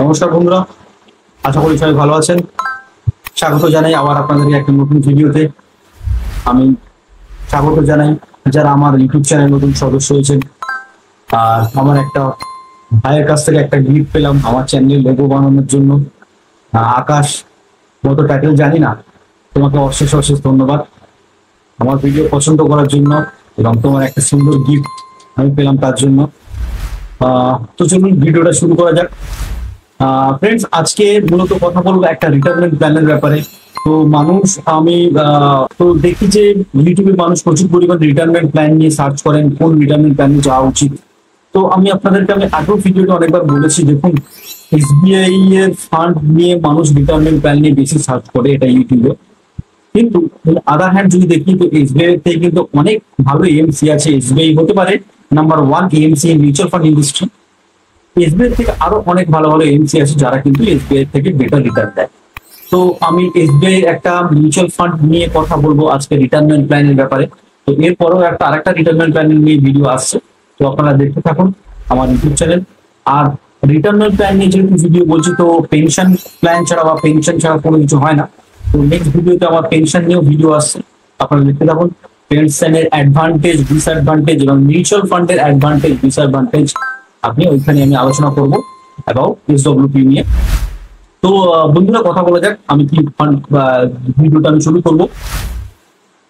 নমস্কার বন্ধুরা, আশা করি সবাই ভালো আছেন। স্বাগত জানাই আবার আপনাদেরকে একটা নতুন ভিডিওতে। আমি স্বাগত জানাই যারা আমার ইউটিউব চ্যানেল নতুন সদস্য হয়েছেন। আর আমার একটা ভাইয়ের কাছ থেকে একটা গিফট পেলাম আমার চ্যানেলের লোগো বানানোর জন্য। আকাশ, মতো টাইটেল জানি না, তোমাকে অশেষ অশেষ ধন্যবাদ আমার ভিডিও পছন্দ করার জন্য এবং তোমার একটা সুন্দর গিফট আমি পেলাম তার জন্য। তো চলুন ভিডিওটা শুরু করা যাক। ফ্রেন্ডস, আজকে মূলত কথা বলবো একটা রিটায়ারমেন্ট প্ল্যানের ব্যাপারে। তো মানুষ আমি তো দেখি যে ইউটিউবে মানুষ প্রচুর পরিমাণ রিটায়ারমেন্ট প্ল্যান নিয়ে সার্চ করেন, কোন রিটায়ারমেন্ট প্ল্যানে যাওয়া উচিত। তো আমি আপনাদেরকে আগেও ভিডিওটা অনেকবার বলেছি, দেখুন এসবিআই এর ফান্ড নিয়ে মানুষ রিটায়ারমেন্ট প্ল্যান নিয়ে বেশি সার্চ করে এটা ইউটিউবে। কিন্তু আদার হ্যান্ড যদি দেখি তো এসবিআই থেকে কিন্তু অনেক ভালো এএমসি আছে। এসবিআই হতে পারে number one AMC in mutual fund industry. SBI থেকে আরো অনেক ভালো ভালো এমসি আছে যারা কিন্তু এসবিআই থেকে বেটার রিটার্ন দেয়। তো আমি এসবিআই একটা মিউচুয়াল ফান্ড নিয়ে কথা বলবো আজকে রিটায়ারমেন্ট প্ল্যানের ব্যাপারে। তো এরপরেও আরেকটা রিটায়ারমেন্ট প্ল্যান নিয়ে ভিডিও আসছে, তো আপনারা দেখতে থাকুন আমার ইউটিউব চ্যানেল। আর রিটায়ারমেন্ট প্ল্যান নিয়ে যেহেতু ভিডিও বলছি, তো পেনশন প্ল্যান ছাড়া বা পেনশন ছাড়া কোনো কিছু হয় না। তো নেক্সট ভিডিওতে আমার পেনশন নিয়েও ভিডিও আসছে, আপনারা দেখতে থাকুন। পেনশনের অ্যাডভান্টেজ, ডিসঅ্যাডভান্টেজ এবং মিউচুয়াল ফান্ডের অ্যাডভান্টেজ ডিসঅ্যাডভান্টেজ আপনি ওইখানে আমি আলোচনা করব অ্যাবাউট এসডব্লিউপি নিয়ে। তো বন্ধুরা, কথা বলা যাক আমি কি ফান্ড ভিডিওটা আমি শুরু করব।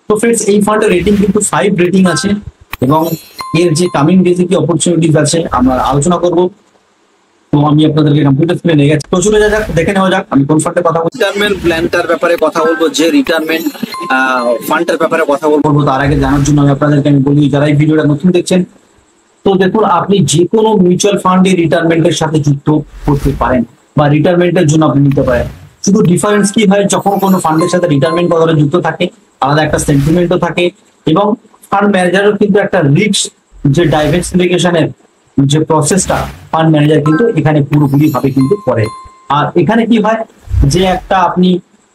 তো ফ্রেন্ডস, এই ফান্ডের রেটিং কিন্তু 5 রেটিং আছে এবং এর যে কামিং ডেজে কি অপরচুনিটিস আছে আমরা আলোচনা করব। তো আমি আপনাদেরকে কম্পিউটার স্ক্রিনে নিয়ে গেছি, তো চলে যাক দেখে নেওয়া যাক আমি কোন ফান্ডের কথা বলছি। রিটায়ারমেন্ট প্ল্যানটার ব্যাপারে কথা বলবো, যে রিটায়ারমেন্ট ফান্ডের ব্যাপারে কথা বলবো। তার আগে জানার জন্য আমি আপনাদেরকে বলি, যারা এই ভিডিওটা নতুন দেখছেন, তো দেখুন আপনি যে কোনো মিউচুয়াল ফান্ডে রিটায়ারমেন্টের সাথে যুক্ত করতে পারেন বা রিটায়ারমেন্টের জন্য আপনি নিতে পারেন। শুধু ডিফারেন্স কি হয়, যখন কোনো ফান্ডের সাথে রিটায়ারমেন্ট কথাটা যুক্ত থাকে আলাদা একটা সেন্টিমেন্টও থাকে এবং ফান্ড ম্যানেজারও কিন্তু একটা রিস্ক, যে ডাইভার্সিফিকেশনের যে প্রসেসটা ফান্ড ম্যানেজার কিন্তু এখানে পুরোপুরি ভাবে কিন্তু করে। আর এখানে কি হয় যে একটা আপনি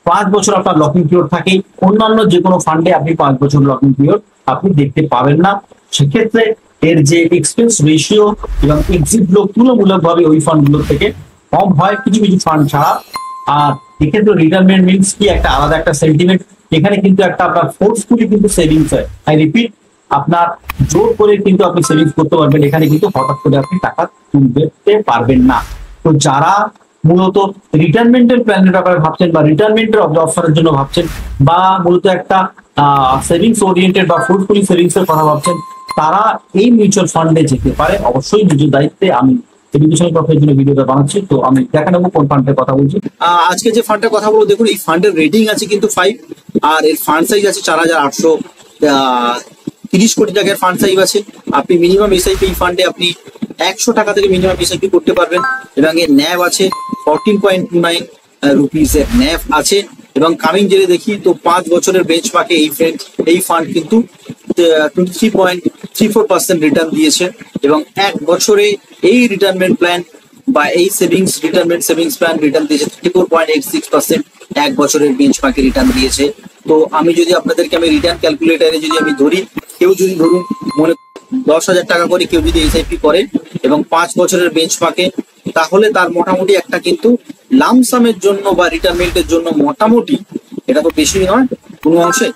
5 বছর আপনার লকিং পিরিয়ড থাকে, অন্যান্য যে কোনো ফান্ডে আপনি 5 বছর লকিং পিরিয়ড আপনি দেখতে পাবেন না। সেক্ষেত্রে এর যে এক্সপেন্স রেশিও এবং এক্সিট ফ্লো তুলনামূলকভাবে ওই ফান্ডগুলো থেকে কম হয় কিছু কিছু ফান্ড ছাড়া। আর এক্ষেত্রে রিটায়ারমেন্ট মিনস কি একটা আলাদা একটা সেন্টিমেন্ট। এখানে কিন্তু একটা আপনার ফোর্সফুলি কিন্তু সেভিংস হয়। আই রিপিট, আপনার জোর করে কিন্তু আপনি সেভিংস করতে পারবেন, এখানে কিন্তু হঠাৎ করে আপনি টাকা তুলতে পারবেন না। তো যারা মূলত রিটায়ারমেন্টের প্ল্যানের ব্যাপারে ভাবছেন বা রিটায়ারমেন্টের অপশনের জন্য ভাবছেন বা মূলত একটা সেভিংস ওরিয়েন্টেড বা ফোর্সফুলি সেভিংস এর কথা ভাবছেন, তারা এই মিউচুয়াল ফান্ডে যেতে পারে। অবশ্যই নিজের দায়িত্বে আমি এডুকেশনাল প্রফের জন্য ভিডিওটা বানাচ্ছি, তো আমি দেখা নেবো কোন ফান্ডের কথা বলছি। আজকে যে ফান্ডের কথা বলবো, দেখুন এই ফান্ডের রেটিং আছে কিন্তু 5, আর এর ফান্ড সাইজ আছে 4,830 কোটি টাকার ফান্ড সাইজ আছে। আপনি মিনিমাম এসআইপি এই ফান্ডে আপনি 100 টাকা থেকে মিনিমাম এসআইপি করতে পারবেন এবং এর ন্যাভ আছে 14.29 রুপিস এর ন্যাভ আছে। এবং কামিং জেলে দেখি তো 5 বছরের বেঞ্চমার্কে এই ফান্ড কিন্তু 23.34% রিটার্ন দিয়েছে এবং 1 বছরে এই রিটায়ারমেন্ট প্ল্যান বা এই রিটায়ারমেন্ট সেভিংস প্ল্যান রিটার্ন দিয়েছে 34.86%। 1 বছরের বেঞ্চমার্কে রিটার্ন দিয়েছে। তো আমি যদি আপনাদেরকে রিটার্ন ক্যালকুলেটারে যদি আমি ধরি, কেউ যদি ধরুন মনে 10,000 টাকা করে কেউ যদি এসআইপি করে এবং 5 বছরের বেঞ্চমার্কে, তাহলে তার মোটামুটি একটা কিন্তু লামসামের জন্য বা রিটায়ারমেন্টের জন্য মোটামুটি, এটা তো বেশি নয় কোনো অংশে,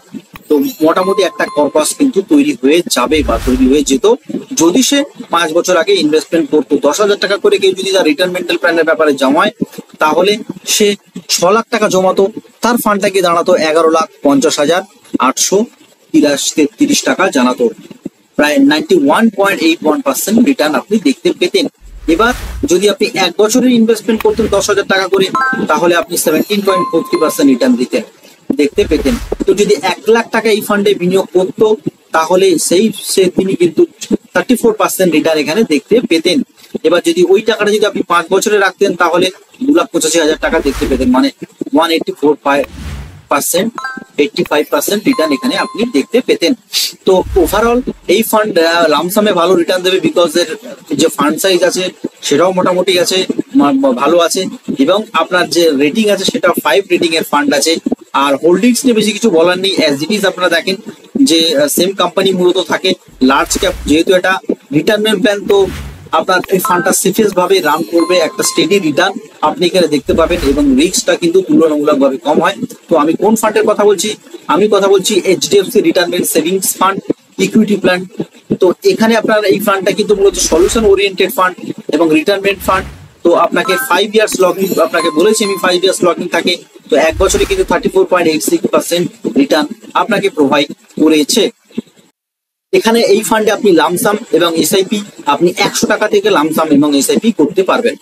তো মোটামুটি একটা কর্পাস কিন্তু তৈরি হয়ে যাবে বা তৈরি হয়ে যেত যদি সে 5 বছর আগে ইনভেস্টমেন্ট করতো। 10,000 টাকা করে কেউ যদি তার রিটায়ারমেন্টাল প্ল্যানের ব্যাপারে জমায়, তাহলে সে 6 লাখ টাকা জমাতো, তার ফান্ডটাকে দাঁড়াতো 11,50,833 টাকা জানাতো, প্রায় 91.81% রিটার্ন আপনি দেখতে পেতেন। এবার যদি আপনি 1 বছরের ইনভেস্টমেন্ট করতেন 10,000 টাকা করে, তাহলে আপনি 17.43% রিটার্ন দেখতে পেতেন। তো যদি 1 লাখ টাকা এই ফান্ডে বিনিয়োগ করতো, তাহলে তিনি কিন্তু 34% রিটার্ন এখানে দেখতে পেতেন। এবার যদি ওই টাকাটা যদি আপনি 5 বছরে রাখতেন, তাহলে 2,85,000 টাকা দেখতে পেতেন, মানে 85% রিটার্ন এখানে আপনি দেখতে পেতেন। তো ওভারঅল এই ফান্ড লামসামে ভালো রিটার্ন দেবে, বিকজ এর যে ফান্ড সাইজ আছে সেটাও মোটামুটি আছে, ভালো আছে এবং আপনার যে রেটিং আছে সেটা 5 রেটিং এর ফান্ড আছে। আর হোল্ডিংস নিয়ে বেশি কিছু বলার নেই, অ্যাজ ইট ইজ আপনারা দেখেন যে সেম কোম্পানি মূলত থাকে, লার্জ ক্যাপ, যেহেতু এটা রিটায়ারমেন্ট প্ল্যান, তো আপনার এই ফান্ডটা সেফেস্ট ভাবে রান করবে, একটা স্টেডি রিটার্ন আপনি এখানে দেখতে পাবেন এবং রিস্কটা কিন্তু তুলনামূলকভাবে কম হয়। তো আমি কোন ফান্ডের কথা বলছি? আমি কথা বলছি HDFC retirement savings fund equity plan. তো এখানে আপনার এই ফান্ডটা কিন্তু মূলত সলিউশন ওরিয়েন্টেড ফান্ড এবং রিটায়ারমেন্ট ফান্ড। তো আপনাকে 5 ইয়ার্স লকিং, আপনাকে বলেছি আমি 5 ইয়ার্স লকিং থাকে। তো এক বছরে কিন্তু 34.86% রিটার্ন আপনাকে প্রোভাইড করেছে। এখানে এই ফান্ডে আপনি লামসাম এবং এসআইপি, আপনি 100 টাকা থেকে লামসাম এবং এসআইপি করতে পারবেন।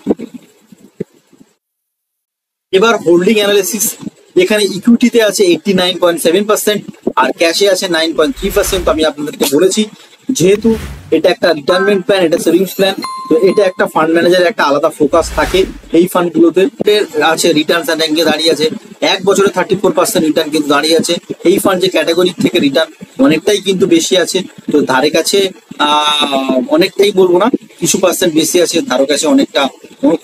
এবার হোল্ডিং অ্যানালিসিস, এখানে ইকুইটিতে আছে 89.7% আর ক্যাশে আছে 9.3%। তো আমি আপনাদেরকে বলেছি যেহেতু এটা একটা রিটায়ারমেন্ট প্ল্যান, এটা সেভিংস প্ল্যান, তো এটা একটা ফান্ড ম্যানেজারের একটা আলাদা ফোকাস থাকে এই ফান্ডগুলোতে। আছে রিটার্নস অ্যান্ড র্যাঙ্কে দাঁড়িয়ে আছে এক বছরে 34% রিটার্ন কিন্তু দাঁড়িয়ে আছে। এই ফান্ড যে ক্যাটাগরি থেকে রিটার্ন অনেকটাই কিন্তু বেশি আছে, তো ধারে কাছে অনেকটাই বলবো না, কিছু পার্সেন্ট বেশি আছে, ধারো কাছে অনেকটা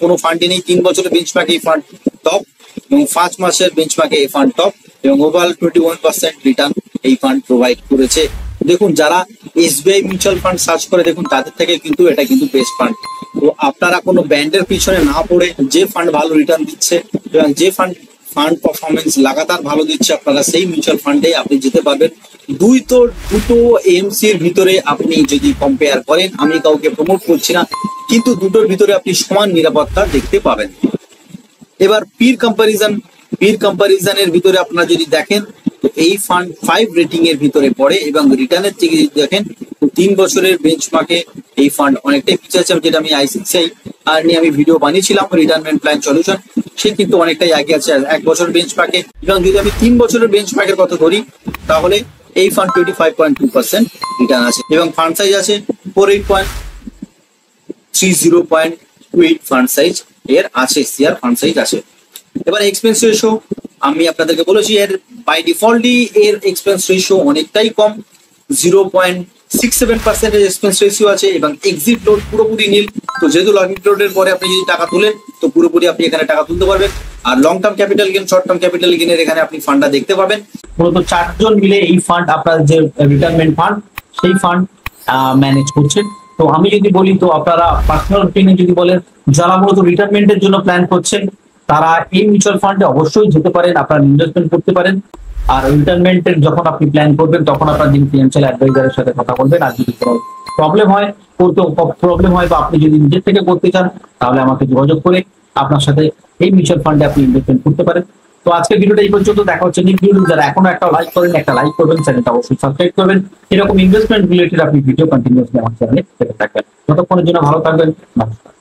কোনো ফান্ডই নেই। 3 বছরের বেঞ্চমার্কে এই ফান্ড টপ এবং 5 মাসের বেঞ্চমার্কে এই ফান্ড টপ এবং ওভারঅল 21% রিটার্ন এই ফান্ড প্রোভাইড করেছে। দেখুন যারা এসবিআই মিউচুয়াল ফান্ড সার্চ করে দেখুন তাদের থেকে কিন্তু এটা কিন্তু বেস্ট ফান্ড। তো আপনারা কোনো ব্যান্ডের পিছনে না পড়ে যে ফান্ড ভালো রিটার্ন দিচ্ছে এবং যে ফান্ড পারফরমেন্স লাগাতার ভালো দিচ্ছে আপনারা সেই মিউচুয়াল ফান্ডে আপনি যেতে পারবেন। দুটো এএমসি এর ভিতরে আপনি যদি কম্পেয়ার করেন, আমি কাউকে প্রমোট করছি না, কিন্তু দুটোর ভিতরে আপনি সমান নিরাপত্তা দেখতে পাবেন। এবার পির কম্পারিজনের ভিতরে আপনারা যদি দেখেন তো এই ফান্ড 5 রেটিং এর ভিতরে পড়ে এবং রিটার্নের থেকে যদি দেখেন তো 3 বছরের বেঞ্চমার্কে এই ফান্ড অনেকটাই পিছিয়ে আছে। যেটা আমি আইসিআইসিআই আর নিয়ে আমি ভিডিও বানিয়েছিলাম রিটায়ারমেন্ট প্ল্যান সলিউশন, সে কিন্তু অনেকটাই আগে আছে 1 বছর বেঞ্চমার্কে। এবং যদি আমি 3 বছরের বেঞ্চমার্কের কথা ধরি তাহলে এই ফান্ড 25.2% রিটার্ন আছে এবং ফান্ড সাইজ আছে 48.30.28 ফান্ড সাইজ এর আছে, সিআর ফান্ড সাইজ আছে। এবার এক্সপেন্স রেশিও আমি আপনাদেরকে বলেছি এর বাই ডিফল্টই এর এক্সপেন্স রেশিও অনেকটাই কম, 0.67% এক্সপেন্স রেশিও আছে এবং এক্সিট লোড পুরোপুরি নীল। তো যেহেতু লকিং পিরিয়ডের পরে আপনি যদি টাকা তুলেন তো পুরোপুরি আপনি এখানে টাকা তুলতে পারবেন। আর long term capital gain, short term capital গেইনের এখানে আপনি ফান্ডটা দেখতে পাবেন। মূলত 4 জন মিলে এই ফান্ড, আপনার যে রিটায়ারমেন্ট ফান্ড সেই ফান্ড ম্যানেজ করছেন। তো আমি যদি বলি, তো আপনারা পার্সোনাল ওপিনিয়ন যদি বলেন, যারা মূলত রিটায়ারমেন্টের জন্য প্ল্যান করছেন তারা এই মিউচুয়াল ফান্ডে অবশ্যই যেতে পারেন, আপনারা ইনভেস্টমেন্ট করতে পারেন। আর রিটায়ারমেন্টের যখন আপনি প্ল্যান করবেন তখন আপনার যিনি ফিনান্সিয়াল অ্যাডভাইজারের সাথে কথা বলবেন। আর যদি কোনো প্রবলেম হয় বা আপনি যদি নিজের থেকে করতে চান তাহলে আমাকে যোগাযোগ করে আপনার সাথে এই মিউচুয়াল ফান্ডে আপনি ইনভেস্টমেন্ট করতে পারেন। তো আজকের ভিডিওটা এই পর্যন্ত, দেখা হচ্ছে নেক্সট ভিডিও। যারা এখনো একটা লাইক করবেন, চ্যানেলটা অবশ্যই সাবস্ক্রাইব করবেন। এরকম ইনভেস্টমেন্ট রিলেটেড আপনি ভিডিও কন্টিনিউয়াসলি আমার চ্যানেলে পেতে থাকবেন। ততক্ষণের জন্য ভালো থাকবেন, নমস্কার।